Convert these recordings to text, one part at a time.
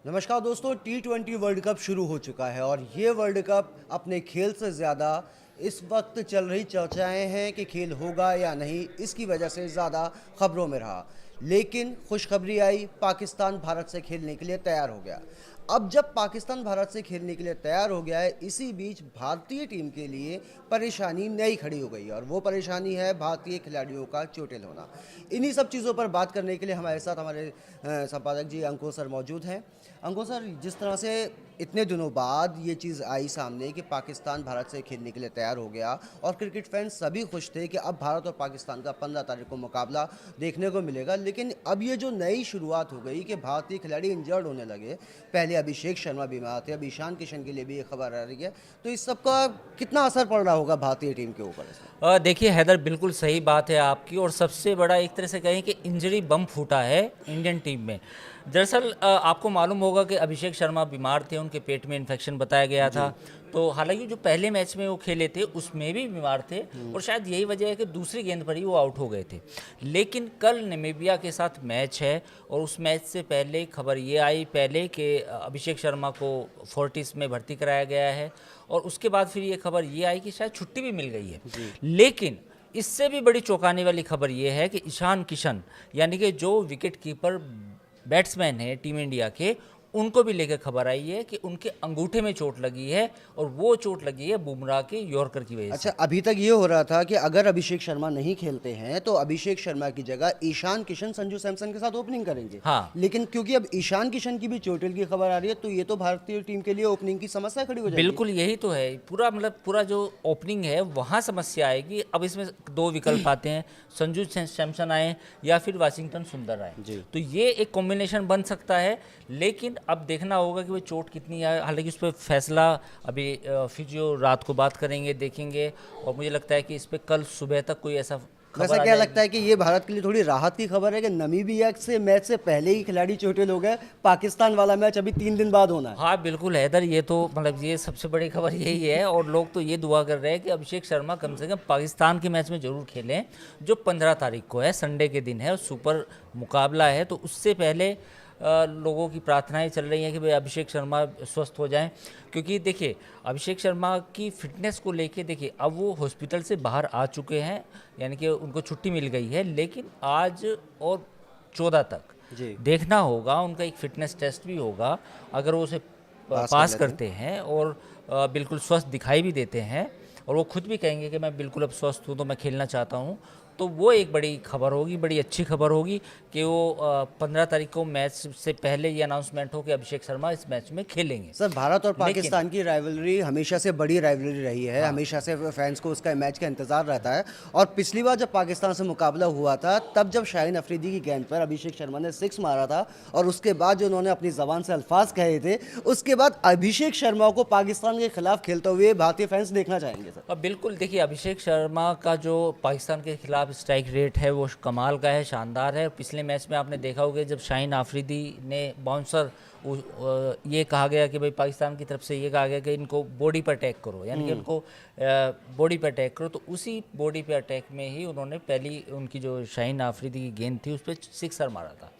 नमस्कार दोस्तों, T20 world cup शुरू हो चुका है और ये वर्ल्ड कप अपने खेल से ज़्यादा इस वक्त चल रही चर्चाएं हैं कि खेल होगा या नहीं, इसकी वजह से ज़्यादा खबरों में रहा। लेकिन खुशखबरी आई, पाकिस्तान भारत से खेलने के लिए तैयार हो गया। अब जब पाकिस्तान भारत से खेलने के लिए तैयार हो गया है, इसी बीच भारतीय टीम के लिए परेशानी नई खड़ी हो गई है और वो परेशानी है भारतीय खिलाड़ियों का चोटिल होना। इन्हीं सब चीज़ों पर बात करने के लिए हमारे साथ हमारे संपादक जी अंकुर सर मौजूद हैं। अंकुर सर, जिस तरह से इतने दिनों बाद ये चीज़ आई सामने कि पाकिस्तान भारत से खेलने के लिए तैयार हो गया और क्रिकेट फैंस सभी खुश थे कि अब भारत और पाकिस्तान का 15 तारीख को मुकाबला देखने को मिलेगा। लेकिन अब ये जो नई शुरुआत हो गई कि भारतीय खिलाड़ी इंजर्ड होने लगे, पहले अभिषेक शर्मा बीमार थे, अब ईशान किशन के लिए भी ये खबर आ रही है, तो इस सब का कितना असर पड़ रहा होगा भारतीय टीम के ऊपर? देखिए हैदर, बिल्कुल सही बात है आपकी। और सबसे बड़ा एक तरह से कहें कि इंजरी बम फूटा है इंडियन टीम में। दरअसल आपको मालूम होगा कि अभिषेक शर्मा बीमार थे, उनके पेट में इन्फेक्शन बताया गया था। तो हालांकि जो पहले मैच में वो खेले थे उसमें भी बीमार थे और शायद यही वजह है कि दूसरी गेंद पर ही वो आउट हो गए थे। लेकिन कल नामीबिया के साथ मैच है और उस मैच से पहले खबर ये आई पहले कि अभिषेक शर्मा को फोर्टिस में भर्ती कराया गया है और उसके बाद फिर ये खबर ये आई कि शायद छुट्टी भी मिल गई है। लेकिन इससे भी बड़ी चौंकाने वाली खबर ये है कि ईशान किशन यानी कि जो विकेट कीपर बैट्समैन है टीम इंडिया के, उनको भी लेकर खबर आई है कि उनके अंगूठे में चोट लगी है और वो चोट लगी है बुमराह के यॉर्कर की वजह से। अच्छा, अभी तक ये हो रहा था कि अगर अभिषेक शर्मा नहीं खेलते हैं तो अभिषेक शर्मा की जगह ईशान किशन संजू सैमसन के साथ ओपनिंग करेंगे। हाँ, लेकिन क्योंकि अब ईशान किशन की भी चोटिल की खबर आ रही है, तो ये तो भारतीय टीम के लिए ओपनिंग की समस्या खड़ी हो जाएगी। बिल्कुल यही तो है। पूरा मतलब पूरा जो ओपनिंग है वहाँ समस्या आएगी। अब इसमें दो विकल्प आते हैं, संजू सैमसन आए या फिर वाशिंगटन सुंदर आए। तो ये एक कॉम्बिनेशन बन सकता है, लेकिन अब देखना होगा कि वो चोट कितनी है। हालांकि उस पर फैसला अभी फिजियो रात को बात करेंगे, देखेंगे। और मुझे लगता है कि इस पर कल सुबह तक कोई ऐसा वैसा क्या लगता है कि ये भारत के लिए थोड़ी राहत की खबर है कि नामीबिया से मैच से पहले ही खिलाड़ी चोटिल हो गए, पाकिस्तान वाला मैच अभी 3 दिन बाद होना है। हाँ बिल्कुल हैदर, ये तो मतलब ये सबसे बड़ी खबर यही है। और लोग तो ये दुआ कर रहे हैं कि अभिषेक शर्मा कम से कम पाकिस्तान के मैच में जरूर खेलें, जो 15 तारीख को है, संडे के दिन है और सुपर मुकाबला है। तो उससे पहले लोगों की प्रार्थनाएं चल रही हैं कि भाई अभिषेक शर्मा स्वस्थ हो जाएं। क्योंकि देखिए अभिषेक शर्मा की फिटनेस को लेके देखिए अब वो हॉस्पिटल से बाहर आ चुके हैं, यानी कि उनको छुट्टी मिल गई है। लेकिन आज और 14 तक देखना होगा, उनका एक फिटनेस टेस्ट भी होगा। अगर वो उसे पास करते हैं और बिल्कुल स्वस्थ दिखाई भी देते हैं और वो खुद भी कहेंगे कि मैं बिल्कुल अब स्वस्थ हूँ तो मैं खेलना चाहता हूँ, तो वो एक बड़ी खबर होगी, बड़ी अच्छी खबर होगी कि वो 15 तारीख को मैच से पहले ये अनाउंसमेंट हो कि अभिषेक शर्मा इस मैच में खेलेंगे। सर, भारत और पाकिस्तान की राइवलरी हमेशा से बड़ी राइवलरी रही है। हाँ। हमेशा से फैंस को उसका मैच का इंतजार रहता है। और पिछली बार जब पाकिस्तान से मुकाबला हुआ था, तब जब शाहीन अफरीदी की गेंद पर अभिषेक शर्मा ने 6 मारा था और उसके बाद जो उन्होंने अपनी जबान से अल्फाज कहे थे, उसके बाद अभिषेक शर्मा को पाकिस्तान के खिलाफ खेलते हुए भारतीय फैंस देखना चाहेंगे। सर अब बिल्कुल देखिए, अभिषेक शर्मा का जो पाकिस्तान के खिलाफ स्ट्राइक रेट है वो कमाल का है, शानदार है। पिछले मैच में आपने देखा होगा जब शाहीन आफरीदी ने बाउंसर ये कहा गया कि भाई पाकिस्तान की तरफ से ये कहा गया कि इनको बॉडी पर अटैक करो, यानी कि उनको बॉडी पर अटैक करो, तो उसी बॉडी पर अटैक में ही उन्होंने पहली उनकी जो शाहीन आफरीदी की गेंद थी उस पर 6 मारा था।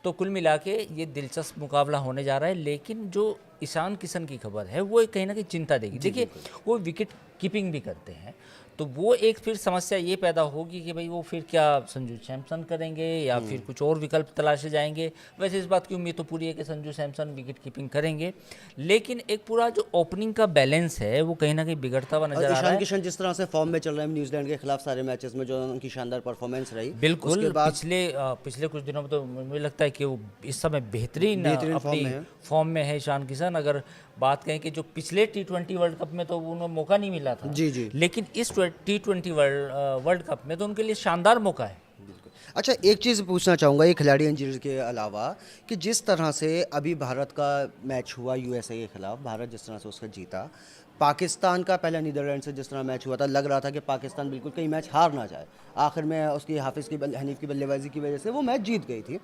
तो कुल मिला के ये दिलचस्प मुकाबला होने जा रहा है। लेकिन जो ईशान किशन की खबर है वो कहीं ना कहीं चिंता देगी। देखिए वो विकेट कीपिंग भी करते हैं, तो वो एक फिर समस्या ये पैदा होगी कि भाई वो फिर क्या संजू सैमसन करेंगे या फिर कुछ और विकल्प तलाशे जाएंगे। वैसे इस बात की उम्मीद तो पूरी है कि संजू सैमसन विकेट कीपिंग करेंगे, लेकिन एक पूरा जो ओपनिंग का बैलेंस है वो कहीं ना कहीं बिगड़ता हुआ नजर आ रहा है। ईशान किशन जिस तरह से फॉर्म में चल रहे हैं न्यूजीलैंड के खिलाफ सारे मैचेस में, जो उनकी शानदार परफॉर्मेंस रही, बिल्कुल पिछले कुछ दिनों में तो मुझे लगता है कि वो इस समय बेहतरीन अपनी फॉर्म में है ईशान किशन। अगर बात कहें कि जो पिछले T20 वर्ल्ड कप में तो उन्हें मौका नहीं मिला था, लेकिन इस T20 वर्ल्ड कप में तो उनके लिए शानदार मौका है। अच्छा, एक चीज़ पूछना चाहूँगा ये खिलाड़ी इंजरीज के अलावा, कि जिस तरह से अभी भारत का मैच हुआ यूएसए के खिलाफ, भारत जिस तरह से उसका जीता, पाकिस्तान का पहला नीदरलैंड से जिस तरह मैच हुआ था, लग रहा था कि पाकिस्तान बिल्कुल कहीं मैच हार ना जाए। आखिर में उसकी हनीफ की बल्लेबाजी की वजह से वो मैच जीत गई थी।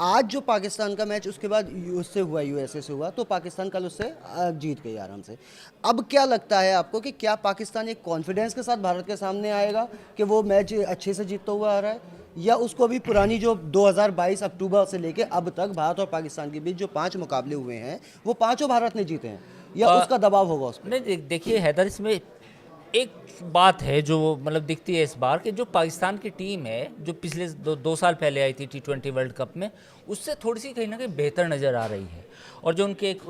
आज जो पाकिस्तान का मैच उसके बाद उससे हुआ, यूएसए से हुआ, तो पाकिस्तान कल उससे जीत गई आराम से। अब क्या लगता है आपको कि क्या पाकिस्तान एक कॉन्फिडेंस के साथ भारत के सामने आएगा कि वो मैच अच्छे से जीतता हुआ आ रहा है, या उसको भी पुरानी जो 2022 अक्टूबर से लेके अब तक भारत और पाकिस्तान के बीच जो 5 मुकाबले हुए हैं वो पांचों भारत ने जीते हैं, या उसका दबाव होगा उस पर? नहीं देखिए हैदर, इसमें एक बात है जो मतलब दिखती है इस बार कि जो पाकिस्तान की टीम है जो पिछले दो साल पहले आई थी T20 वर्ल्ड कप में, उससे थोड़ी सी कहीं ना कहीं बेहतर नज़र आ रही है। और जो उनके एक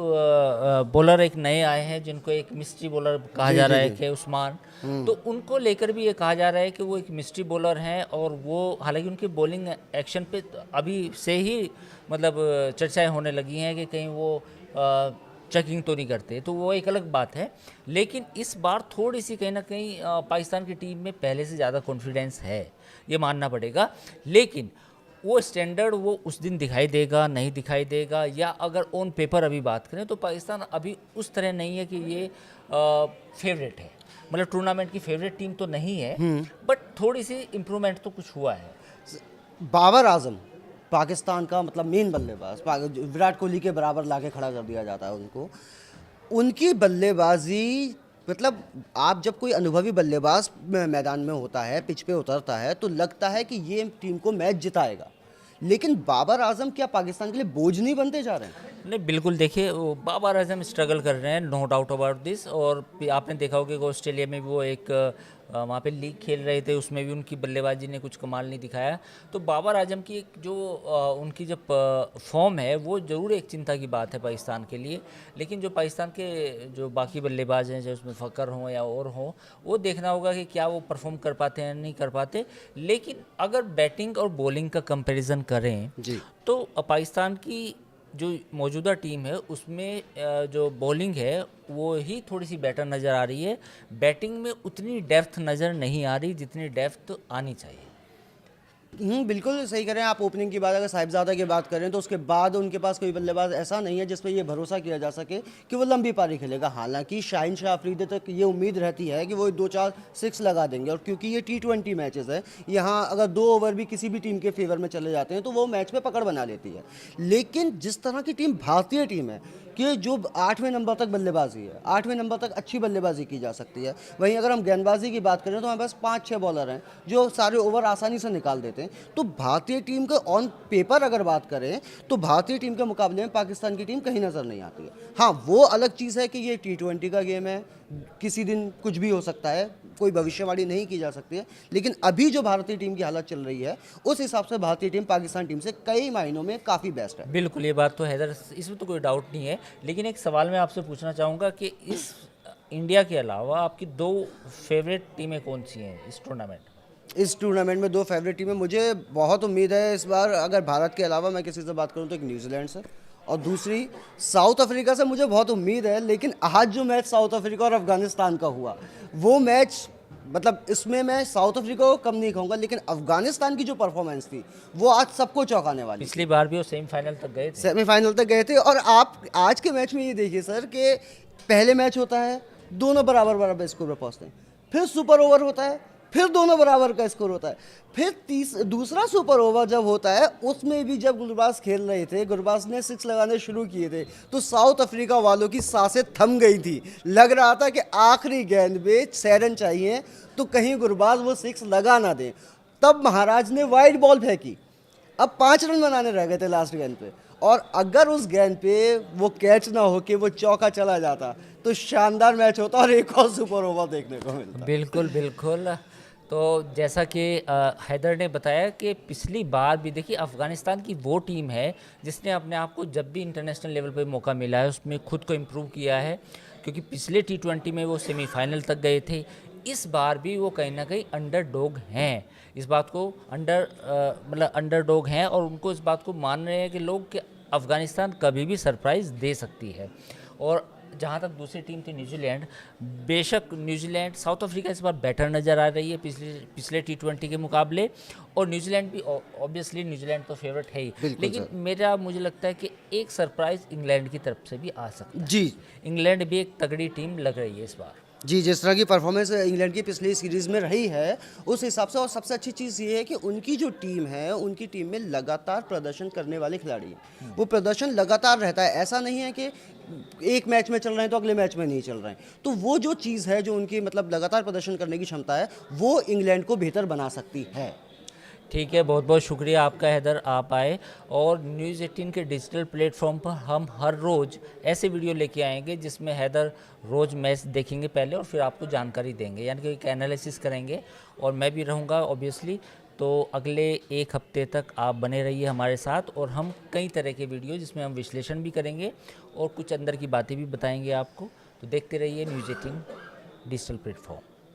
बॉलर एक नए आए हैं जिनको एक मिस्ट्री बॉलर कहा जा रहा है कि उस्मान, तो उनको लेकर भी ये कहा जा रहा है कि वो एक मिस्ट्री बॉलर हैं। और वो हालांकि उनके बॉलिंग एक्शन पे अभी से ही मतलब चर्चाएं होने लगी हैं कि कहीं वो चेकिंग तो नहीं करते, तो वो एक अलग बात है। लेकिन इस बार थोड़ी सी कहीं ना कहीं पाकिस्तान की टीम में पहले से ज़्यादा कॉन्फिडेंस है, ये मानना पड़ेगा। लेकिन वो स्टैंडर्ड वो उस दिन दिखाई देगा नहीं दिखाई देगा, या अगर ऑन पेपर अभी बात करें तो पाकिस्तान अभी उस तरह नहीं है कि ये फेवरेट है, मतलब टूर्नामेंट की फेवरेट टीम तो नहीं है, बट थोड़ी सी इम्प्रूवमेंट तो कुछ हुआ है। बाबर आजम पाकिस्तान का मतलब मेन बल्लेबाज, विराट कोहली के बराबर लाके खड़ा कर दिया जाता है उनको। उनकी बल्लेबाजी मतलब आप जब कोई अनुभवी बल्लेबाज मैदान में होता है, पिच पे उतरता है, तो लगता है कि ये टीम को मैच जिताएगा। लेकिन बाबर आजम क्या पाकिस्तान के लिए बोझ नहीं बनते जा रहे हैं? नहीं बिल्कुल, देखिए वो बाबर आजम स्ट्रगल कर रहे हैं, नो डाउट अबाउट दिस। और आपने देखा होगा कि ऑस्ट्रेलिया में भी वो एक वहाँ पे लीग खेल रहे थे, उसमें भी उनकी बल्लेबाजी ने कुछ कमाल नहीं दिखाया। तो बाबर आजम की एक जो उनकी जब फॉर्म है वो ज़रूर एक चिंता की बात है पाकिस्तान के लिए। लेकिन जो पाकिस्तान के जो बाकी बल्लेबाज हैं, चाहे उसमें फ़कर हों या और हों, वो देखना होगा कि क्या वो परफॉर्म कर पाते हैं नहीं कर पाते। लेकिन अगर बैटिंग और बॉलिंग का कंपैरिजन करें जी, तो पाकिस्तान की जो मौजूदा टीम है उसमें जो बॉलिंग है वो ही थोड़ी सी बेटर नज़र आ रही है। बैटिंग में उतनी डेप्थ नज़र नहीं आ रही जितनी डेप्थ आनी चाहिए। बिल्कुल सही करें आप। ओपनिंग की बात अगर साहिबजादा की बात करें तो उसके बाद उनके पास कोई बल्लेबाज ऐसा नहीं है जिस पर ये भरोसा किया जा सके कि वो लंबी पारी खेलेगा। हालांकि शाहीन शाह अफरीदी तक ये उम्मीद रहती है कि वो 2-4 सिक्स लगा देंगे, और क्योंकि ये T20 मैचेस है, यहाँ अगर 2 ओवर भी किसी भी टीम के फेवर में चले जाते हैं तो वो मैच में पकड़ बना लेती है। लेकिन जिस तरह की टीम भारतीय टीम है कि जो 8वें नंबर तक बल्लेबाजी है, 8वें नंबर तक अच्छी बल्लेबाजी की जा सकती है। वहीं अगर हम गेंदबाजी की बात करें तो हमारे पास 5-6 बॉलर हैं जो सारे ओवर आसानी से निकाल देते हैं। तो भारतीय टीम का ऑन पेपर अगर बात करें तो भारतीय टीम के मुकाबले में पाकिस्तान की टीम कहीं नज़र नहीं आती है। हाँ, वो अलग चीज़ है कि ये T20 का गेम है, किसी दिन कुछ भी हो सकता है, कोई भविष्यवाणी नहीं की जा सकती है। लेकिन अभी जो भारतीय टीम की हालत चल रही है उस हिसाब से भारतीय टीम पाकिस्तान टीम से कई मायनों में काफ़ी बेस्ट है। बिल्कुल, ये बात तो हैदर, इसमें तो कोई डाउट नहीं है। लेकिन एक सवाल मैं आपसे पूछना चाहूँगा कि इस इंडिया के अलावा आपकी 2 फेवरेट टीमें कौन सी हैं इस टूर्नामेंट? इस टूर्नामेंट में 2 फेवरेट टीमें, मुझे बहुत उम्मीद है इस बार अगर भारत के अलावा मैं किसी से बात करूं तो एक न्यूजीलैंड से और दूसरी साउथ अफ्रीका से मुझे बहुत उम्मीद है। लेकिन आज जो मैच साउथ अफ्रीका और अफगानिस्तान का हुआ वो मैच, मतलब इसमें मैं साउथ अफ्रीका को कम नहीं कहूँगा, लेकिन अफगानिस्तान की जो परफॉर्मेंस थी वो आज सबको चौंकाने वाली। पिछली बार भी वो सेमीफाइनल तक गए थे। सेमीफाइनल तक गए थे। और आप आज के मैच में ये देखिए सर कि पहले मैच होता है, दोनों बराबर बराबर स्कोर पर पहुँचते हैं, फिर सुपर ओवर होता है, फिर दोनों बराबर का स्कोर होता है, फिर दूसरा सुपर ओवर जब होता है उसमें भी जब गुरबाज खेल रहे थे, गुरबाज ने 6 लगाने शुरू किए थे तो साउथ अफ्रीका वालों की सांसें थम गई थी। लग रहा था कि आखिरी गेंद पे 6 रन चाहिए तो कहीं गुरबाज वो 6 लगा ना दे। तब महाराज ने वाइड बॉल फेंकी, अब 5 रन बनाने रह गए थे लास्ट गेंद पे, और अगर उस गेंद पे वो कैच ना होके वो चौका चला जाता तो शानदार मैच होता और एक और सुपर ओवर देखने को मिलता। बिल्कुल बिल्कुल। तो जैसा कि हैदर ने बताया कि पिछली बार भी देखिए अफ़गानिस्तान की वो टीम है जिसने अपने आप को जब भी इंटरनेशनल लेवल पे मौका मिला है उसमें खुद को इम्प्रूव किया है, क्योंकि पिछले T20 में वो सेमीफाइनल तक गए थे। इस बार भी वो कहीं ना कहीं अंडरडॉग हैं, इस बात को मतलब अंडरडॉग हैं, और उनको इस बात को मान रहे हैं कि लोग कि अफ़गानिस्तान कभी भी सरप्राइज़ दे सकती है। और जहाँ तक दूसरी टीम थी न्यूजीलैंड, बेशक न्यूजीलैंड, साउथ अफ्रीका इस बार बेटर नज़र आ रही है पिछले T20 के मुकाबले, और न्यूजीलैंड भी ऑब्वियसली न्यूजीलैंड तो फेवरेट है ही, लेकिन मुझे लगता है कि एक सरप्राइज़ इंग्लैंड की तरफ से भी आ सकता है। जी, इंग्लैंड भी एक तगड़ी टीम लग रही है इस बार। जी, जिस तरह की परफॉर्मेंस इंग्लैंड की पिछली सीरीज़ में रही है उस हिसाब से, और सबसे अच्छी चीज़ ये है कि उनकी जो टीम है उनकी टीम में लगातार प्रदर्शन करने वाले खिलाड़ी हैं। वो प्रदर्शन लगातार रहता है, ऐसा नहीं है कि एक मैच में चल रहे हैं तो अगले मैच में नहीं चल रहे हैं। तो वो जो चीज़ है जो उनकी मतलब लगातार प्रदर्शन करने की क्षमता है वो इंग्लैंड को बेहतर बना सकती है। ठीक है, बहुत बहुत शुक्रिया आपका हैदर, आप आए। और न्यूज़ 18 के डिजिटल प्लेटफॉर्म पर हम हर रोज़ ऐसे वीडियो लेके आएंगे जिसमें हैदर रोज़ मैच देखेंगे पहले और फिर आपको जानकारी देंगे, यानी कि एक एनालिसिस करेंगे। और मैं भी रहूँगा ऑब्वियसली। तो अगले एक हफ्ते तक आप बने रहिए हमारे साथ, और हम कई तरह के वीडियो जिसमें हम विश्लेषण भी करेंगे और कुछ अंदर की बातें भी बताएंगे आपको। तो देखते रहिए न्यूज़ 18 डिजिटल प्लेटफॉर्म।